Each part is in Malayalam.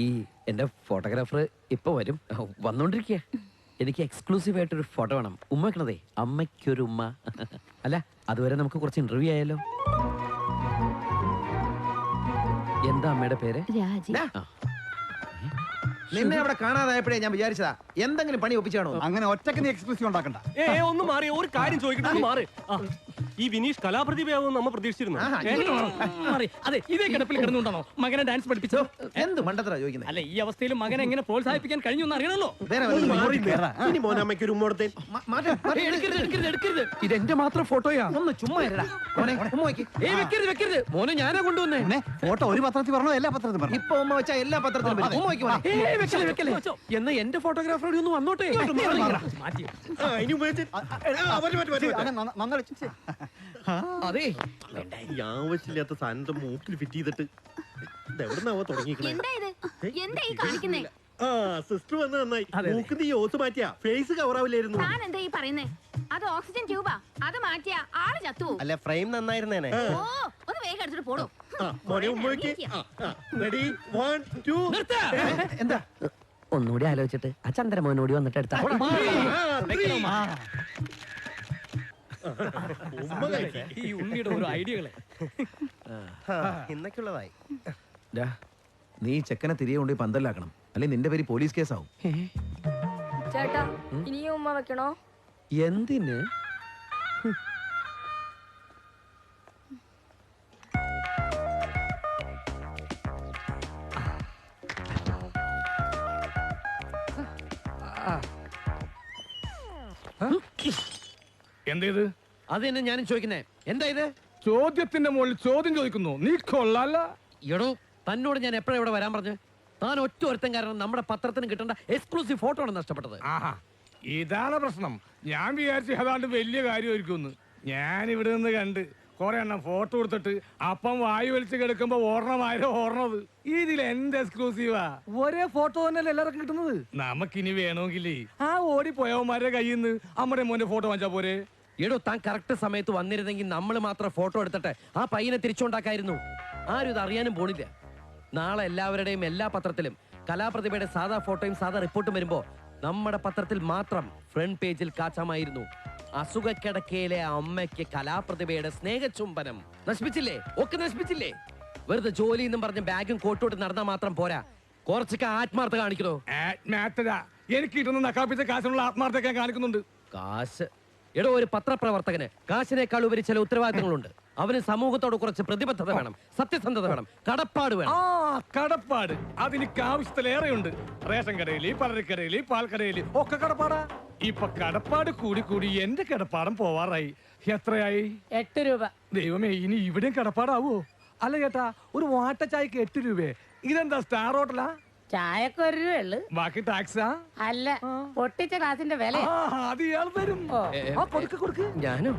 ഈ എന്റെ ഫോട്ടോഗ്രാഫർ ഇപ്പൊ വരും, വന്നോണ്ടിരിക്കുക. എനിക്ക് എക്സ്ക്ലൂസീവ് ആയിട്ടൊരു ഫോട്ടോ വേണം. ഉമ്മ വെക്കണതേ, അമ്മയ്ക്കൊരു ഉമ്മ. അല്ല, അതുവരെ നമുക്ക് കുറച്ച് ഇന്റർവ്യൂ ആയാലോ? എന്താ അമ്മയുടെ പേര്? രാജി. നിന്നെ അവിടെ കാണാതായപ്പോഴേ ഞാൻ വിചാരിച്ചതാ എന്തെങ്കിലും പണി ഒപ്പിച്ചാണോ. അങ്ങനെ ഒറ്റക്ക് നീ എക്സ്പ്രസീവ് ഉണ്ടാക്കണ്ട. ഒന്ന് മാറി, ഒരു കാര്യം ചോദിക്കട്ടെ. മാറി. ഈ വിനീഷ് കലാപ്രതിഭയാവും നമ്മ പ്രതീക്ഷിച്ചിരുന്നു. അതെ, ഇതേ കിടപ്പിൽ കിടന്നുകൊണ്ടാണോ മകനെ ഡാൻസ് പഠിപ്പിച്ചോ? എന്ത് മണ്ടത്തരാ ചോദിക്കുന്നത്? അല്ല, ഈ അവസ്ഥയിൽ മകനെ എങ്ങനെ പ്രോത്സാഹിപ്പിക്കാൻ കഴിഞ്ഞു എന്ന് അറിയണല്ലോ. ഇതെന്റെ മാത്രം ഫോട്ടോയാ. ഒന്ന് ചുമ്മാ ഇരടാ. മോനെ, ഉമ്മ വെക്ക്. വെക്കരുത്. മോനെ ഞാനാ കൊണ്ടുവന്നേ. ഫോട്ടോ ഒരു പത്രത്തിൽ പറഞ്ഞോ എല്ലാ പത്രത്തിലും പറഞ്ഞു? ഇപ്പൊ ഉമ്മ വെച്ചാ എല്ലാ പത്രത്തിലും വരും. ഉമ്മ വെക്ക് മോനെ. എന്നാ എന്റെ ഫോട്ടോഗ്രാഫറോട് ഒന്ന് വന്നോട്ടെ. അതെ, ആവശ്യമില്ലാത്ത സാധനം മൂക്കിൽ ഫിറ്റ് ചെയ്തിട്ട് എവിടുന്നാവോ തുടങ്ങിക്കണേ. സിസ്റ്റർ വന്ന് നന്നായി. മൂക്കിന്റെ ഈ ഓസ് മാറ്റിയാ ഫേസ് കവറാവില്ലായിരുന്നു. എന്താ ഈ പറയുന്നേ? അത് ഓക്സിജൻ ട്യൂബാ. അത് മാറ്റിയ ആള് ചത്തു. അല്ല, ഫ്രെയിം നന്നായിരുന്നേനെ. ഓ, ഒന്ന് വേഗം എടുത്തിട്ട് പോടോ. റെഡി 1 2. എന്താ? ഒന്നുകൂടി ആലോചിച്ചിട്ട് ആ ചന്ദ്രമോനോടി വന്നിട്ട് എടുത്താ. ഈ ഉണ്ണിയുടെ ഓരോ ഐഡിയകളെ ഇന്നൊക്കെയുള്ളതായി. നീ ചെക്കനെ തിരികെ കൊണ്ട് പന്തലാക്കണം, അല്ലെ നിന്റെ പേര് പോലീസ് കേസാവും. ചേട്ടാ, ഇനിയും ഉമ്മ വെക്കണോ? എന്തിന്? എന്തേത്? അത് തന്നെ ഞാനും ചോദിക്കുന്നേ. എന്താ ഇത്? ചോദ്യത്തിന്റെ മുകളിൽ ചോദ്യം ചോദിക്കുന്നു. നീ കൊള്ളാല. എടോ, തന്നോട് ഞാൻ എപ്പോഴാ ഇവിടെ വരാൻ പറഞ്ഞു? താൻ ഒറ്റ ഒരുത്തൻ കാരണം നമ്മുടെ പത്രത്തിന് കിട്ടേണ്ട എക്സ്ക്ലൂസീവ് ഫോട്ടോ ആണ് നഷ്ടപ്പെട്ടത്. ആഹാ, ഇതാണ് പ്രശ്നം. ഞാൻ വിചാരിച്ചു ഏതാണ്ട് വലിയ കാര്യമായിരിക്കും. ഞാൻ ഇവിടെ നിന്ന് കണ്ട് കുറെ എണ്ണം ഫോട്ടോ എടുത്തിട്ട് അപ്പം വായു വലിച്ച് കിടക്കുമ്പോ ഓർണത്. ഇതിൽ എന്ത് എക്സ്ക്ലൂസീവാ? ഒരേ ഫോട്ടോ തന്നെയല്ലേ എല്ലാവർക്കും കിട്ടുന്നത്. നമുക്കിനി വേണമെങ്കിലേ ആ ഓടിപ്പോയവന്മാരുടെ കയ്യിൽ നിന്ന് നമ്മുടെ മോന്റെ ഫോട്ടോ വാങ്ങിച്ചാ പോരെ? എടോ, താൻ കറക്റ്റ് സമയത്ത് വന്നിരുന്നെങ്കിൽ നമ്മൾ മാത്രം ഫോട്ടോ എടുത്തിട്ട് ആ പയ്യനെ തിരിച്ചുണ്ടാക്കായിരുന്നു. ആരും ഇത് അറിയാനും പോണില്ല. നാളെ എല്ലാവരുടെയും എല്ലാ പത്രത്തിലും കലാപ്രതിഭയുടെ സാധാ ഫോട്ടോയും സാധാ റിപ്പോർട്ടും വരുമ്പോ നമ്മുടെ പത്രത്തിൽ മാത്രം ഫ്രണ്ട് പേജിൽ കാച്ചാമായിരുന്നു. അസുഖക്കിടക്കയിലെ അമ്മയ്ക്ക് കലാപ്രതിഭയുടെ സ്നേഹചുംബനം. നശിപ്പിച്ചില്ലേ? ഒക്കെ നശിപ്പിച്ചില്ലേ? വെറുതെ ജോലി എന്നും പറഞ്ഞ് ബാഗും കോട്ടോട്ട് നടന്നാൽ മാത്രം പോരാ, കുറച്ചൊക്കെ ആത്മാർത്ഥ കാണിക്കണോ? എനിക്ക് കിട്ടുന്ന നക്കാപ്പിച്ച കാശിനുള്ള ആത്മാർത്ഥ കാണിക്കുന്നുണ്ട്. കാശ്? എടോ, ഒരു പത്രപ്രവർത്തകന് കാശിനേക്കാൾ ഉപരി ചില ഉത്തരവാദിത്തങ്ങളുണ്ട്. അവന് സമൂഹത്തോട് കുറച്ച് പ്രതിബദ്ധത വേണം, സത്യസന്ധത വേണം, കടപ്പാട് വേണം. കടപ്പാട് അതെനിക്ക് ആവശ്യത്തിലേറെയുണ്ട്. റേഷൻ കടയില്, പലചരക്കടയില്, പാൽക്കടയില് ഒക്കെ കടപ്പാടാ. ഇപ്പൊ കടപ്പാട് കൂടി കൂടി എന്റെ കിടപ്പാടം പോവാറായി. എത്രയായി? 8 രൂപ. ദൈവമേ, ഇനി ഇവിടെയും കടപ്പാടാവോ? അല്ല ചേട്ടാ, ഒരു വാട്ട ചായക്ക് 8 രൂപ. ഇതെന്താ സ്റ്റാർ ഹോട്ടലാ? ചായക്ക് 1 രൂപയുള്ളു. ബാക്കി ടാക്സാ? അല്ല, പൊട്ടിച്ച ഗ്ലാസിന്റെ വില. അത് ഇയാൾ തരും. കൊടുക്ക്. ഞാനോ?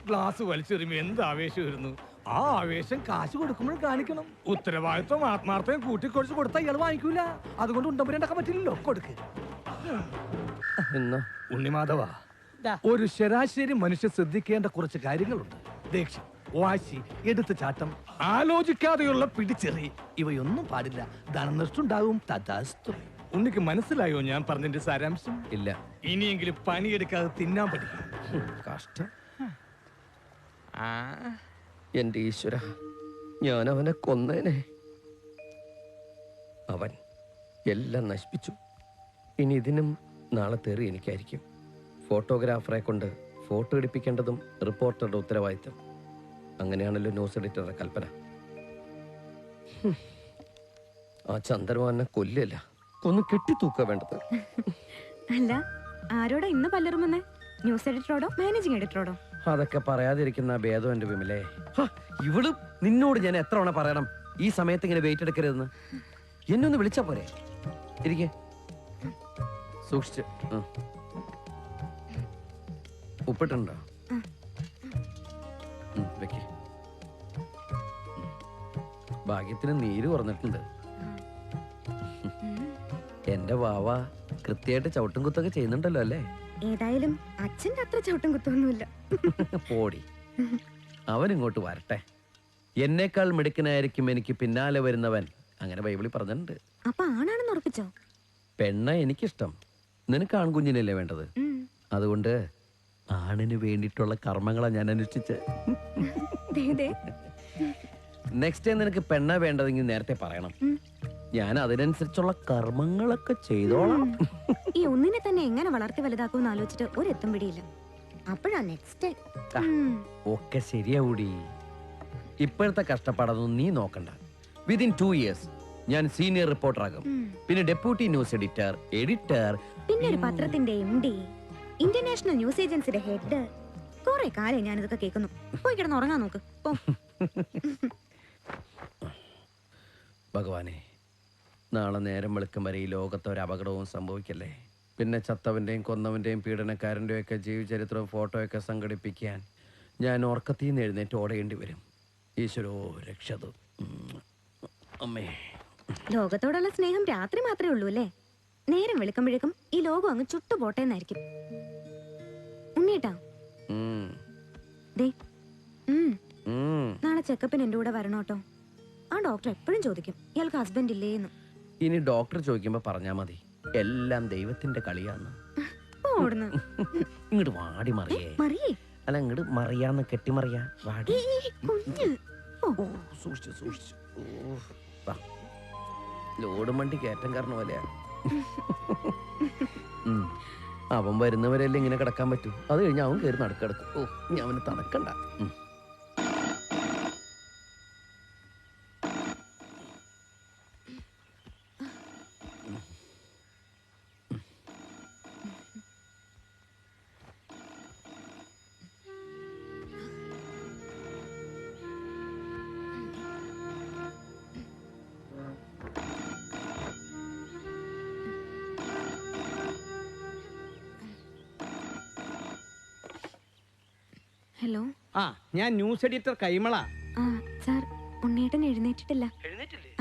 ഗ്ലാസ് വലിച്ചെറിയുമ്പോ എന്ത് ആവേശം വരുന്നു. ആ ആവേശം കാശ് കൊടുക്കുമ്പോൾ കാണിക്കണം. ഉത്തരവാദിത്വം ആത്മാർത്ഥം കൂട്ടിക്കൊഴിച്ച് കൊടുത്താൽ ഇയാൾ വാങ്ങിക്കൂല. അതുകൊണ്ട് ഉണ്ടമ്പരണ്ടാക്കാൻ പറ്റില്ലല്ലോ. കൊടുക്ക്. ഉണ്ണിമാധവ, ഒരു ശരാശരി മനുഷ്യ ശ്രദ്ധിക്കേണ്ട കുറച്ച് കാര്യങ്ങളുണ്ട്. ദേഷ്യം, വാശി, എടുത്ത ചാട്ടം, ആലോചിക്കാതെയുള്ള പിടിച്ചെറി, ഇവയൊന്നും പാടില്ല. ധനനഷ്ടമുണ്ടാകും. തഥാസ്തു. ഉണ്ണിക്ക് മനസ്സിലായോ ഞാൻ പറഞ്ഞതിന്റെ സാരാംശം? ഇല്ല. ഇനിയെങ്കിലും പണിയെടുക്കാതെ തിന്നാൻ പഠിക്കും. കഷ്ടം. എന്റെ ഈശ്വര, ഞാൻ അവനെ കൊന്നേനെ. അവൻ എല്ലാം നശിപ്പിച്ചു. ഇനി ഇതിനും നാളെ തെറി എനിക്കായിരിക്കും. ഫോട്ടോഗ്രാഫറെ കൊണ്ട് ഫോട്ടോ എടുപ്പിക്കേണ്ടതും റിപ്പോർട്ടറുടെ ഉത്തരവാദിത്തം. അങ്ങനെയാണല്ലോ ന്യൂസ് എഡിറ്ററുടെ കൽപ്പന. ആ ചന്ദ്രമാനെ കൊല്ലല്ല, ഒന്ന് കെട്ടിത്തൂക്ക വേണ്ടത്. അല്ല, ആരോടാ ഇന്ന് പല്ലറുമെന്ന്? News എഡിറ്ററോടോ managing എഡിറ്ററോടോ? അതൊക്കെ പറയാതിരിക്കുന്ന ഭേദം എന്റെ വിമലേ. ഇവള് നിന്നോട് ഞാൻ എത്ര തവണ പറയണം ഈ സമയത്ത് ഇങ്ങനെ വെയിറ്റ് എടുക്കരുതെന്ന്? എന്നെ ഒന്ന് വിളിച്ചാ പോരെ? ഇരിക്കെ, സൂക്ഷിച്ച്. ഉപ്പിട്ടുണ്ടോ? വെക്കേ. ഭാഗ്യത്തിന് നീര് കുറഞ്ഞിട്ടുണ്ട്. എന്റെ വാവ കൃത്യമായിട്ട് ചവിട്ടും കുത്തൊക്കെ ചെയ്യുന്നുണ്ടല്ലോ അല്ലേ? ഏതായാലും അച്ഛന്റെ അത്ര ചവിട്ടും കുത്തൊന്നുമില്ല. പോടി, അവനിങ്ങോട്ട് വരട്ടെ. എന്നേക്കാൾ മിടുക്കനായിരിക്കും എനിക്ക് പിന്നാലെ വരുന്നവൻ. അങ്ങനെ ബൈബിളിൽ പറഞ്ഞിട്ടുണ്ട്. അപ്പൊ ആണാണെന്ന് ഉറപ്പിച്ചോ? പെണ്ണ എനിക്കിഷ്ടം, നിനക്ക് ആൺകുഞ്ഞിനല്ലേ വേണ്ടത്. ഉം. അതുകൊണ്ട് ആണിന് വേണ്ടിയിട്ടുള്ള കർമ്മങ്ങളാണ് ഞാൻ അനുഷ്ഠിച്ച്. ദേ, ദേ. നെക്സ്റ്റ് ടൈം നിനക്ക് പെണ്ണ വേണ്ടതെങ്കിൽ നേരത്തെ പറയണം. ഉം. ഞാൻ അതിനനുസരിച്ചുള്ള കർമ്മങ്ങളൊക്കെ ചെയ്തോളാം. ഈ ഒന്നിനെ തന്നെ എങ്ങനെ വളർത്തി വലുതാക്കുമെന്ന് ആലോചിച്ചിട്ട് ഒരെത്തും പിടിയില്ല. അപ്പോഴാ നെക്സ്റ്റ് ഒക്കെ ശരിയാവൂടി. ഇപ്പോഴത്തെ കഷ്ടപ്പാടൊന്നും നീ നോക്കണ്ട. വിതിൻ 2 years ഞാൻ സീനിയർ റിപ്പോർട്ടർ ആകും. പിന്നെ ഡെപ്യൂട്ടി ന്യൂസ് എഡിറ്റർ, പിന്നെ ഒരു പത്രത്തിന്റെ MD, ഇന്റർനാഷണൽ ന്യൂസ് ഏജൻസിയുടെ ഹെഡ്. കുറെ കാലം ഞാൻ ഇതൊക്കെ കേൾക്കുന്നു. പോയി കിടന്ന് ഉറങ്ങാൻ നോക്ക്. പോ. ഭഗവാനെ, നാളെ നേരം വെളുക്കും വരെ ഈ ലോകത്ത് ഒരു അപകടവും സംഭവിക്കല്ലേ. പിന്നെ ചത്തവന്റെയും കൊന്നവന്റെയും പീഡനക്കാരൻ്റെയും ഒക്കെ ജീവചരിത്രവും ഫോട്ടോയൊക്കെ സംഘടിപ്പിക്കാൻ ഞാൻ ഉറക്കത്തിൽ നിന്ന് എഴുന്നേറ്റ് ഓടേണ്ടി വരും. ഈശ്വരോ രക്ഷതു. അമ്മേ, ലോകത്തോടുള്ള സ്നേഹം രാത്രി മാത്രമേ ഉള്ളൂ അല്ലേ? നേരം വെളുക്കുമ്പോഴേക്കും ഈ ലോകം അങ്ങ് ചുട്ടുപോട്ടേന്നായിരിക്കും. ഉണ്ണീട്ടാ, ഉം, ദേ, ഉം. നാളെ ചെക്കപ്പിന് എന്റെ കൂടെ വരണോട്ടോ. ആ ഡോക്ടർ എപ്പോഴും ചോദിക്കും ഇയാൾക്ക് ഹസ്ബൻഡ് ഇല്ലേന്ന്. ഇനി ഡോക്ടർ ചോദിക്കുമ്പോ പറഞ്ഞാ മതി, എല്ലാം ദൈവത്തിന്റെ കളിയാന്ന്. ഓടുന്നു. ഇങ്ങോട്ട് വാടി മറിയേ. മറിയേ. അല്ല, ഇങ്ങോട്ട് മറിയാന്ന് കെട്ടിമറിയാ. വാടി. കുഞ്ഞ്. ഓ, സൂക്ഷിച്ചു സൂക്ഷിച്ചു. ലോഡ് വണ്ടി കയറ്റം കാരണം പോലെയാ. അവൻ വരുന്നവരെല്ലാം ഇങ്ങനെ കിടക്കാൻ പറ്റൂ. അത് കഴിഞ്ഞ് അവൻ കയറി നടക്കെടുക്കും. ഓ, ഞാൻ അവന് തണക്കണ്ട. ഹലോ. ആ, ഞാൻ ന്യൂസ് എഡിറ്റർ കൈമള. ആ സാർ, ഉണ്ണേട്ടൻ എഴുന്നേറ്റിട്ടില്ല.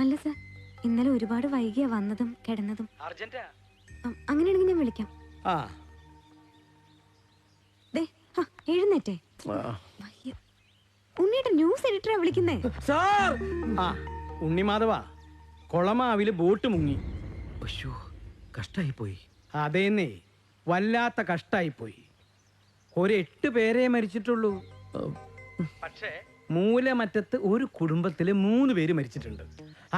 അല്ല സാർ, ഇന്നലെ ഒരുപാട് വൈകിയാ വന്നതും കിടന്നതും. അങ്ങനെയാണെങ്കിൽ ഞാൻ വിളിക്കാം. ആ, ദേ, എഴുന്നേറ്റേ. വയ്യ. ഉണ്ണേട്ടൻ ന്യൂസ് എഡിറ്ററാ വിളിക്കുന്നേ. സാർ. ആ, ഉണ്ണിമാധവ, കൊളമാവില് ബോട്ട് മുങ്ങി. അയ്യോ, കഷ്ടായി പോയി. അതേന്നേ, വല്ലാത്ത കഷ്ടായി പോയി. ഒരു 8 പേരെ മരിച്ചിട്ടുള്ളൂ. പക്ഷേ മൂലമറ്റത്ത് ഒരു കുടുംബത്തില് 3 പേര് മരിച്ചിട്ടുണ്ട്.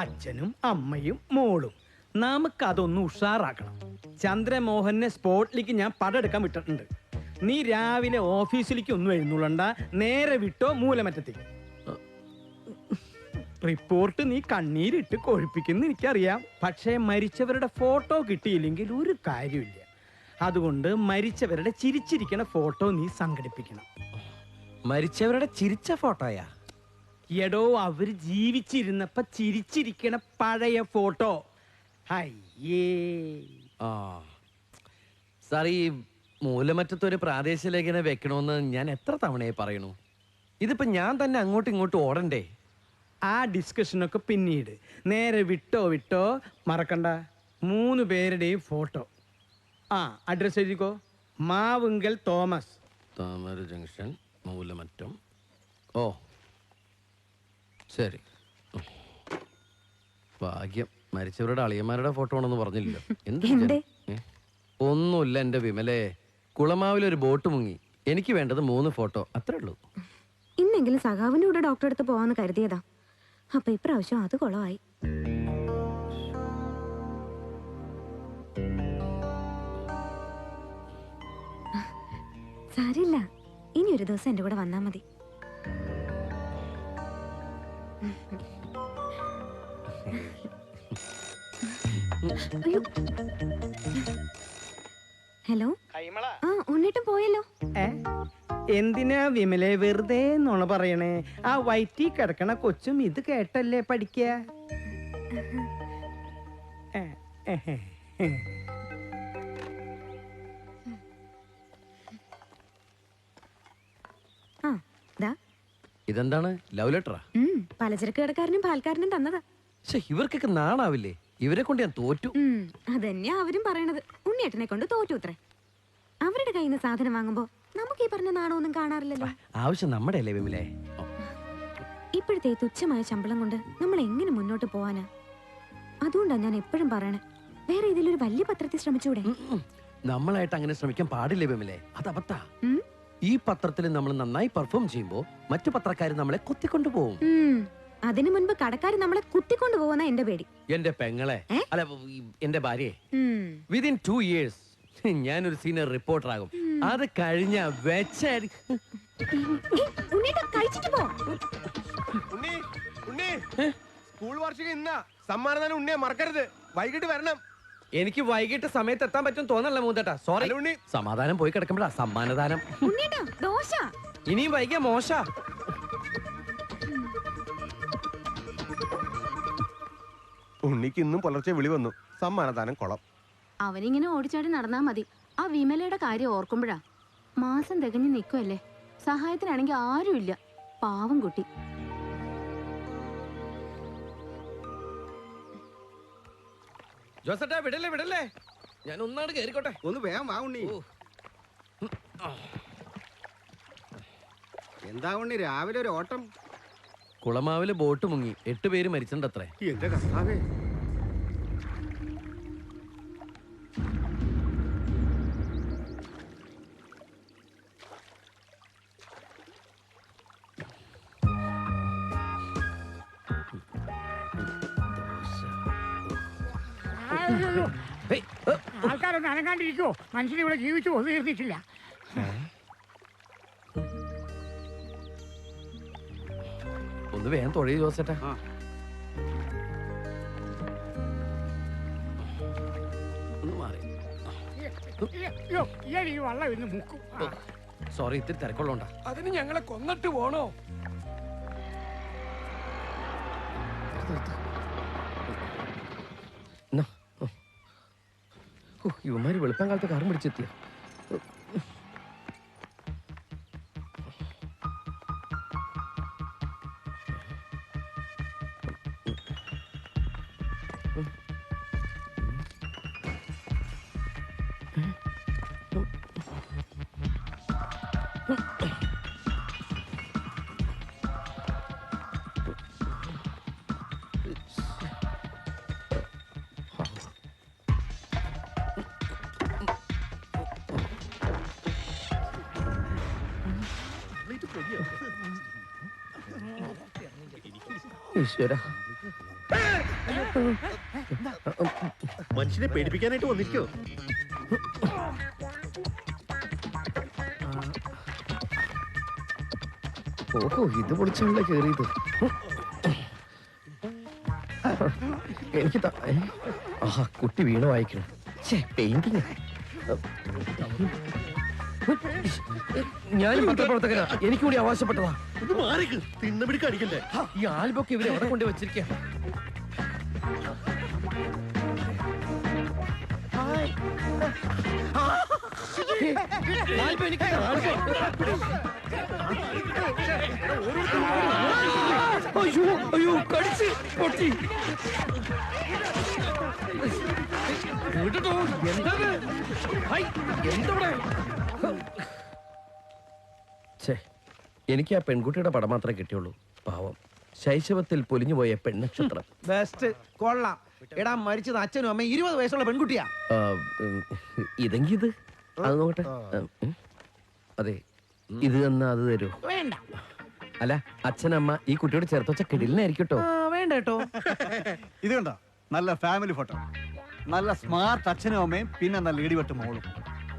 അച്ഛനും അമ്മയും മോളും. നമുക്കതൊന്ന് ഉഷാറാക്കണം. ചന്ദ്രമോഹനെ സ്പോട്ടിലേക്ക് ഞാൻ പടെടുക്കാൻ വിട്ടിട്ടുണ്ട്. നീ രാവിലെ ഓഫീസിലേക്ക് ഒന്നും എഴുന്നള്ളണ്ട, നേരെ വിട്ടോ മൂലമറ്റത്തേക്ക്. റിപ്പോർട്ട് നീ കണ്ണീരിട്ട് കൊഴിപ്പിക്കുന്ന എനിക്കറിയാം. പക്ഷേ മരിച്ചവരുടെ ഫോട്ടോ കിട്ടിയില്ലെങ്കിൽ ഒരു കാര്യമില്ല. അതുകൊണ്ട് മരിച്ചവരുടെ ചിരിച്ചിരിക്കണ ഫോട്ടോ നീ സംഘടിപ്പിക്കണം. മരിച്ചവരുടെ ചിരിച്ച ഫോട്ടോയാ? എടോ, അവര് ജീവിച്ചിരുന്നപ്പ ചിരിച്ചിരിക്കണ പഴയ ഫോട്ടോ. അയ്യേ. ആ സാർ, ഈ മൂലമറ്റത്തൊരു പ്രാദേശിക ലേഖനം വെക്കണമെന്ന് ഞാൻ എത്ര തവണയായി പറയണു. ഇതിപ്പോ ഞാൻ തന്നെ അങ്ങോട്ടും ഇങ്ങോട്ടും ഓടണ്ടേ? ആ ഡിസ്കഷനൊക്കെ പിന്നീട്. നേരെ വിട്ടോ മറക്കണ്ട. 3 പേരുടെയും ഫോട്ടോ. ആ, അഡ്രസ് എഴുതിക്കോ. മാവുങ്കൽ തോമസ്, താമര ജംഗ്ഷൻ, മൂലമറ്റം. ഓ ശരി. ഭാഗ്യം, മരിച്ചവരുടെ അളിയന്മാരുടെ ഫോട്ടോ ആണെന്ന് പറഞ്ഞില്ലല്ലോ. എന്ത്? ഒന്നുമില്ല എന്റെ വിമലേ, കുളമാവിലൊരു ബോട്ട് മുങ്ങി. എനിക്ക് വേണ്ടത് 3 ഫോട്ടോ, അത്രേ ഉള്ളൂ. ഇന്നെങ്കിലും സഖാവിന്റെ കൂടെ ഡോക്ടറെ അടുത്ത് പോവാന്ന് കരുതിയതാ. അപ്പൊ ഇപ്രാവശ്യം അത് കുളമായി. സാരില്ല, ഇനി ഒരു ദിവസം എന്റെ കൂടെ വന്നാ മതി. ഹലോ. ആ, ഉണ്ണിട്ടും പോയല്ലോ. എന്തിനാ വിമലെ വെറുതെ നുണ പറയണേ? ആ വയറ്റി കിടക്കണ കൊച്ചും ഇത് കേട്ടല്ലേ പഠിക്ക. ഇതെന്താണ്, ലവ് ലെറ്ററാ? പലചരക്ക് കടക്കാരനും പാൽക്കാരനും തന്നതാ. ഇവർക്കൊക്കെ നാണാവില്ലേ? ഇവരെ കൊണ്ട് ഞാൻ തോറ്റു. അതന്നെയാ അവരും പറയണത്. ഉണ്ണിയേട്ടനെ കൊണ്ട് തോറ്റു അത്രേ. അവരുടെ കയ്യിൽ നിന്ന് സാധനം വാങ്ങുമ്പോ നമുക്ക് ഈ പറഞ്ഞ നാണമൊന്നും കാണാറില്ലല്ലോ. ആവശ്യം നമ്മുടെ അല്ലേ വിമലേ? ഇപ്പോഴത്തെ തുച്ഛമായ ശമ്പളം കൊണ്ട് നമ്മൾ എങ്ങനെ മുന്നോട്ട് പോവാനാ? അതുകൊണ്ടാ ഞാൻ എപ്പോഴും പറയണേ, വേറെ ഏതെങ്കിലും ഒരു വലിയ പത്രത്തിൽ ശ്രമിച്ചൂടെ? നമ്മളായിട്ട് അങ്ങനെ ശ്രമിക്കാൻ പാടില്ല വിമലെ, അത് അബദ്ധാ. ഉം? ഈ പത്രത്തിൽ നമ്മൾ നന്നായി പെർഫോം ചെയ്യുമ്പോ മറ്റു പത്രക്കാർ നമ്മളെ കുത്തിക്കൊണ്ടുപോകും. അതിനു മുൻപ് കടക്കാർ നമ്മളെ കുത്തിക്കൊണ്ടു പോകുന്ന എന്റെ പേടി. എന്റെ പെങ്ങളെ അല്ല എന്റെ ഭാര്യയെ ഉം. വിതിൻ 2 years ഞാനൊരു സീനിയർ റിപ്പോർട്ടർ ആകും. അത് കഴിഞ്ഞ വെച്ചാരി ഉണ്ണീട്ടാ, കഴിച്ചിട്ട് പോ. സ്കൂൾ വാർഷികം ഇന്നാ. സമ്മാനദാനം ഉണ്ണിയെ മറക്കരുത്. വൈകിട്ട് വരണം. എനിക്ക് വൈകിട്ട് സമയത്ത് എത്താൻ പറ്റും തോന്നല്ല മൂത്തേട്ടാ. സോറി. അല്ല ഉണ്ണി. സമാധാനം പോയി കിടക്കുമ്പോഴാ സമ്മാനദാനം. ഉണ്ണീട്ടാ, ദോശ. ഇനിയും വൈകിയ മോശ. ഉണ്ണിക്ക് ഇന്നും പുലർച്ചെ വിളി വന്നു. സമ്മാനദാനം കൊളം. അവനിങ്ങനെ ഓടിച്ചാടി നടന്നാ മതി. ആ വിമലയുടെ കാര്യം ഓർക്കുമ്പോഴാ. മാസം തികഞ്ഞു നിൽക്കുമല്ലേ, സഹായത്തിനാണെങ്കിൽ ആരുമില്ല. പാവം കുട്ടി. ജോസേട്ടാ വിടല്ലേ വിടല്ലേ, ഞാൻ ഒന്നാട് കേറിക്കോട്ടെ. ഒന്ന് വേഗം വാ ഉണ്ണി. എന്താ ഉണ്ണി രാവിലെ ഒരു ഓട്ടം? കുളമാവില് ബോട്ട് മുങ്ങി 8 പേര് മരിച്ചിട്ടുണ്ടത്രേ. എന്റെ കർത്താവേ. ആൾക്കാരൊന്നും അനങ്ങാണ്ടിരിക്കോ? മനുഷ്യൻ ഇവിടെ ജീവിച്ചു തീർന്നിട്ടില്ല. ഒന്ന് വേഗം തൊഴി ജോസേട്ടാ. ഒന്ന് മാറി. ഈ വള്ളം ഇന്ന് മുക്കും. സോറി, ഇത്തിരി തിരക്കുള്ളോണ്ടാ. അതിന് ഞങ്ങളെ കൊന്നിട്ട് പോണോ? ഇവന്മാര് വെളുപ്പം കാലത്ത് കാറും പിടിച്ചെത്തിയ. ഈശ്വര, മനുഷ്യനെ പേടിപ്പിക്കാനായിട്ട് വന്നിരിക്കോ? ഓഹോ, ഇത് പൊളിച്ചാണല്ലേ കേറിയത്. എനിക്ക് ആഹാ, കുട്ടി വീണ വായിക്കണം. പെയിന്റിങ്. ഞാനും പത്രപ്രവർത്തകനാ, എനിക്ക് കൂടി ആവശ്യപ്പെട്ടതാ. ഈ ആൽബൊക്കെ ഇവരെ എവിടെ കൊണ്ട് വെച്ചിരിക്ക? അയ്യോ, കടിച്ച് പൊട്ടി. എനിക്ക് ആ പെൺകുട്ടിയുടെ പടം മാത്രമേ കിട്ടിയുള്ളൂ. പാവം, ശൈശവത്തിൽ പൊലിഞ്ഞുപോയ പെണ്ണക്ഷത്രം. ബെസ്റ്റ്, കൊള്ളാം. എടാ, മരിച്ചത് അച്ഛനും അമ്മയും 20 വയസ്സുള്ള പെൺകുട്ടിയാ. ഇതെങ്കി ഇത് അത് നോക്കട്ടെ. അതെ, ഇത് തന്നാ അത് തരൂ. വേണ്ട. അല്ല, അച്ഛനമ്മ ഈ കുട്ടിയോട് ചേർത്ത് വെച്ച കിടിലിനായിരിക്കും കേട്ടോ. വേണ്ട കേട്ടോ. ഇത് കണ്ടോ, നല്ല ഫാമിലി ഫോട്ടോ. നല്ല സ്മാർട്ട് അച്ഛനും അമ്മയും പിന്നെ നല്ല ഇടിവെട്ട് മോളും.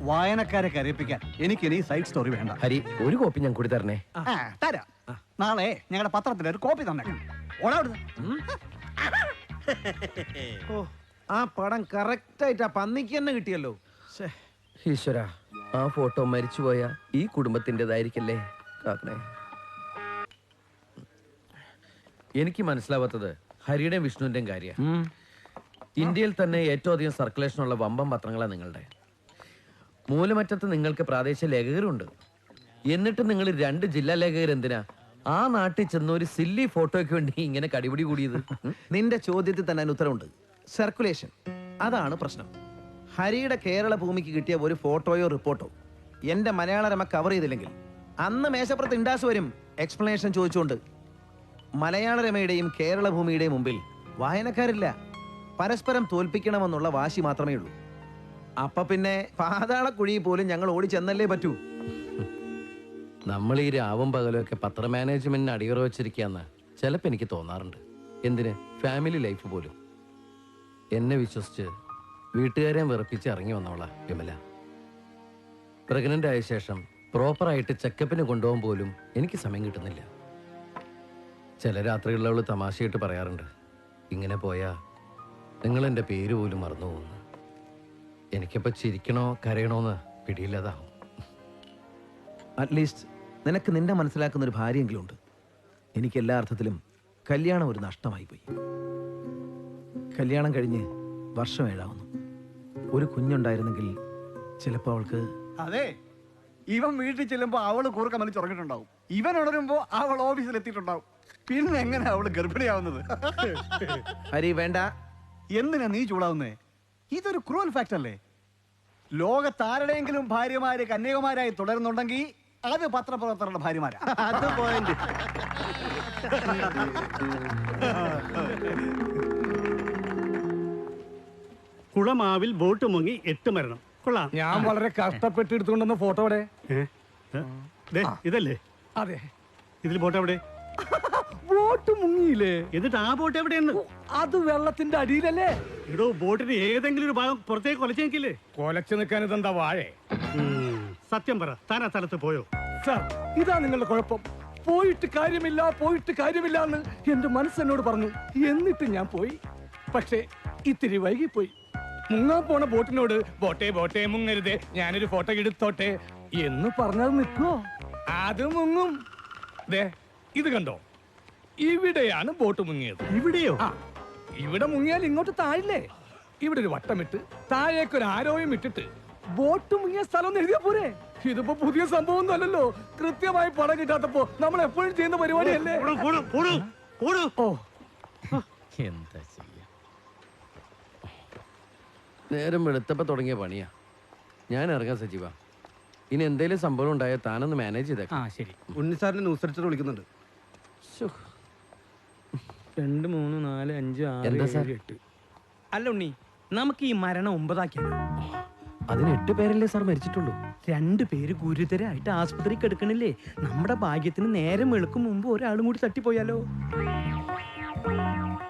വായനക്കാരെ കരയിപ്പിക്കാൻ എനിക്കിനി സൈഡ് സ്റ്റോറി വേണ്ട. ഹരി, ഒരു കോപ്പി ഞാൻ കൂടി തരണേ. തരാം. നാളെ ഞങ്ങളുടെ പത്രത്തിൽ ഒരു കോപ്പി തന്നേക്കാം. ഓടാവിടുന്നു. ഓ, ആ പടം കറക്റ്റ് ആയിട്ട് ആ പന്നിക്ക് തന്നെ കിട്ടിയല്ലോ. ഈശ്വര, ആ ഫോട്ടോ മരിച്ചുപോയ ഈ കുടുംബത്തിൻ്റെതായിരിക്കല്ലേ കാക്കണേ. എനിക്ക് മനസ്സിലാവാത്തത് ഹരിയുടെയും വിഷ്ണുവിന്റെയും കാര്യം. ഇന്ത്യയിൽ തന്നെ ഏറ്റവും അധികം സർക്കുലേഷനുള്ള വമ്പം പത്രങ്ങളാണ് നിങ്ങളുടെ. മൂലമറ്റത്ത് നിങ്ങൾക്ക് പ്രാദേശിക ലേഖകരുണ്ട്. എന്നിട്ട് നിങ്ങൾ 2 ജില്ലാ ലേഖകർ എന്തിനാ ആ നാട്ടിൽ ചെന്ന ഒരു സില്ലി ഫോട്ടോയ്ക്ക് വേണ്ടി ഇങ്ങനെ കടിപിടി കൂടിയത്? നിന്റെ ചോദ്യത്തിൽ തന്നെ അതിന് ഉത്തരവുണ്ട്. സർക്കുലേഷൻ, അതാണ് പ്രശ്നം. ഹരിയുടെ കേരള ഭൂമിക്ക് കിട്ടിയ ഒരു ഫോട്ടോയോ റിപ്പോർട്ടോ എന്റെ മലയാളരമ കവർ ചെയ്തില്ലെങ്കിൽ അന്ന് മേശപ്പുറത്ത് ഇൻഡാസ് വരും എക്സ്പ്ലനേഷൻ ചോദിച്ചുകൊണ്ട്. മലയാളരമയുടെയും കേരള ഭൂമിയുടെയും മുമ്പിൽ വായനക്കാരില്ല. പരസ്പരം തോൽപ്പിക്കണമെന്നുള്ള വാശി മാത്രമേ ഉള്ളൂ. അപ്പൊ പിന്നെ പാതാളക്കുഴിയിൽ പോലും ഞങ്ങൾ ഓടി ചെന്നല്ലേ പറ്റൂ. നമ്മൾ ഈ രാവും പകലും ഒക്കെ പത്ര മാനേജ്മെന്റിന് അടിയറ വെച്ചിരിക്കാന്ന് ചിലപ്പോൾ എനിക്ക് തോന്നാറുണ്ട്. എന്തിന്, ഫാമിലി ലൈഫ് പോലും. എന്നെ വിശ്വസിച്ച് വീട്ടുകാരെ വിറപ്പിച്ച് ഇറങ്ങി വന്നോളാ വിമല. പ്രഗ്നന്റ് ആയ ശേഷം പ്രോപ്പറായിട്ട് ചെക്കപ്പിന് കൊണ്ടുപോകാൻ പോലും എനിക്ക് സമയം കിട്ടുന്നില്ല. ചില രാത്രികളിൽ അവള് തമാശയായിട്ട് പറയാറുണ്ട്, ഇങ്ങനെ പോയാ നിങ്ങൾ എൻ്റെ പേര് പോലും മറന്നു പോകുന്നു. എനിക്കിപ്പോൾ ചിരിക്കണോ കരയണോന്ന് പിടിയില്ലാതാവും. അറ്റ്ലീസ്റ്റ് നിനക്ക് നിന്നെ മനസ്സിലാക്കുന്ന ഒരു ഭാര്യയെങ്കിലും ഉണ്ട്. എനിക്ക് എല്ലാ അർത്ഥത്തിലും കല്യാണം ഒരു നഷ്ടമായി പോയി. കല്യാണം കഴിഞ്ഞ് വർഷം 7 ആവുന്നു. ഒരു കുഞ്ഞുണ്ടായിരുന്നെങ്കിൽ ചിലപ്പോൾ അവൾക്ക്. അതെ, ഇവൻ വീട്ടിൽ ചെല്ലുമ്പോ അവള് കൂർക്കം വലിച്ച് ഉറങ്ങിട്ടുണ്ടാവും. ഇവൻ ഉണരുമ്പോ അവൾ ഓഫീസിൽ എത്തിയിട്ടുണ്ടാവും. പിന്നെ എങ്ങനെ അവള് ഗർഭിണിയാവുന്നത്? ഹരി വേണ്ട. എന്തിനാ നീ ചൂടാവുന്നേ? ഇതൊരു ക്രൂവൽ ഫാക്ട് അല്ലേ? ലോകത്താരുടെയെങ്കിലും ഭാര്യമാര് കന്യകുമാരായി തുടരുന്നുണ്ടെങ്കിൽ അത് പത്രപ്രവർത്തകരുടെ ഭാര്യമാരാ. അത് പോയിന്റ്. കുളമാവിൽ ബോട്ട് മുങ്ങി 8 മരണം. കൊള്ളാം. ഞാൻ വളരെ കഷ്ടപ്പെട്ട് എടുത്തുകൊണ്ടുവന്ന ഫോട്ടോ അവിടെ. ഇതല്ലേ? അതെ. ഇതിൽ ബോട്ട് എവിടെ? ബോട്ട് മുങ്ങിയില്ലേ? എന്നിട്ട് ആ ബോട്ട് എവിടെയെന്ന്? അത് വെള്ളത്തിന്റെ അടിയിലല്ലേ? ഇടോ, ബോട്ടിന് ഏതെങ്കിലും ഒരു ഭാഗം പുറത്തേക്ക് കൊലച്ചെങ്കിലേ? കൊലച്ചു നിൽക്കാൻ ഇതെന്താ വാഴേ? സത്യം പറ, താൻ ആ സ്ഥലത്ത് പോയോ? സാർ, ഇതാ നിങ്ങളുടെ കുഴപ്പം. പോയിട്ട് കാര്യമില്ല എന്ന് എന്റെ മനസ്സെന്നോട് പറഞ്ഞു. എന്നിട്ട് ഞാൻ പോയി. പക്ഷേ ഇത്തിരി വൈകിപ്പോയി. മുങ്ങാൻ പോണ ബോട്ടിനോട് ബോട്ടെ മുങ്ങരുത്, ഞാനൊരു ഫോട്ടോ എടുത്തോട്ടെ എന്ന് പറഞ്ഞത് നിൽക്കോ? അത് മുങ്ങും. ദേ, ഇത് കണ്ടോ? ഇവിടെയാണ് ബോട്ട് മുങ്ങിയത്. ഇവിടെയോ? ആ, ഇവിടെ മുങ്ങിയാൽ ഇങ്ങോട്ട് താഴില്ലേ? ഇവിടെ ഒരു വട്ടമിട്ട് താഴേക്കൊരു ആരോയും ഇട്ടിട്ട് ബോട്ട് മുങ്ങിയ സ്ഥലം എഴുതിയാ പോരെ? ഇതിപ്പോ പുതിയ സംഭവം ഒന്നും അല്ലല്ലോ. കൃത്യമായി പണം കിട്ടാത്തപ്പോ നമ്മൾ എപ്പോഴും ചെയ്യുന്ന പരിപാടിയല്ലേ? ഓ, എന്താ ചെയ്യാ? നേരം വെളുത്തപ്പോ തുടങ്ങിയ പണിയാ. ഞാൻ ഇറങ്ങാം സജീവ. ഇനി എന്തേലും സംഭവം ഉണ്ടായാൽ താനൊന്ന് മാനേജ് ചെയ്തേക്കാം. ശരി. ഉണ്ണിസാറിന്റെ ന്യൂസ് എഡിറ്റർ വിളിക്കുന്നുണ്ട്. 2, 3, 4, 5, 6, എന്താ സാർ? 7, 8. അല്ല ഉണ്ണി, നമുക്ക് ഈ മരണം 9 ആക്കിയാലോ? അതിന് 8 പേരല്ലേ സാർ മരിച്ചിട്ടുള്ളൂ? 2 പേര് ഗുരുതരായിട്ട് ആസ്പത്രിക്ക് എടുക്കണില്ലേ? നമ്മുടെ ഭാഗ്യത്തിന് നേരം വെളുക്കും മുമ്പ് ഒരാളും കൂടി തട്ടിപ്പോയാലോ?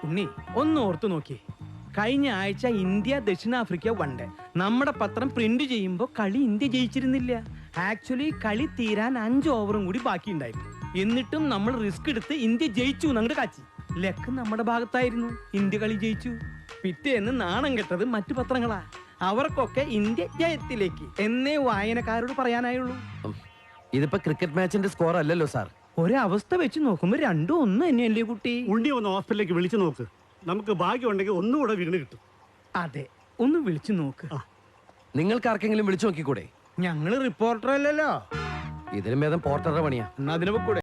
ഉണ്ണി, ഒന്ന് ഓർത്തു നോക്കി. കഴിഞ്ഞ ആഴ്ച ഇന്ത്യ ദക്ഷിണാഫ്രിക്ക 1 ഡേ നമ്മുടെ പത്രം പ്രിന്റ് ചെയ്യുമ്പോൾ കളി ഇന്ത്യ ജയിച്ചിരുന്നില്ല. ആക്ച്വലി കളി തീരാൻ 5 ഓവറും കൂടി ബാക്കിയുണ്ടായിരുന്നു. എന്നിട്ടും നമ്മൾ റിസ്ക് എടുത്ത് ഇന്ത്യ ജയിച്ചു അങ്ങോട്ട് കാച്ചി. ലക്ക് നമ്മുടെ ഭാഗത്തായിരുന്നു. ഇന്ത്യ കളി ജയിച്ചു. പിറ്റേന്ന് നാണം കെട്ടത് മറ്റു പത്രങ്ങളാ. അവർക്കൊക്കെ ഇന്ത്യ ജയത്തിലേക്ക് എന്നേ വായനക്കാരോട് പറയാനായുള്ളൂ. ഇതിപ്പോ ക്രിക്കറ്റ് മാച്ചിന്റെ സ്കോർ അല്ലല്ലോ സാർ. ഒരവസ്ഥ വെച്ച് നോക്കുമ്പോ 2-1 തന്നെയല്ലേ കുട്ടി? ഉണ്ണി ഒന്ന് ഹോസ്പിറ്റലിലേക്ക് വിളിച്ചു നോക്ക്. നമുക്ക് ഭാഗ്യം ഉണ്ടെങ്കിൽ ഒന്നുകൂടെ വീണ് കിട്ടും. അതെ, ഒന്ന് വിളിച്ചു നോക്ക്. നിങ്ങൾക്ക് ആർക്കെങ്കിലും വിളിച്ചു നോക്കിക്കൂടെ? ഞങ്ങള് റിപ്പോർട്ടർ അല്ലല്ലോ. ഇതിലും ഭേദം പോർട്ടറുടെ പണിയാ. എന്നാ അതിനെ കൂടെ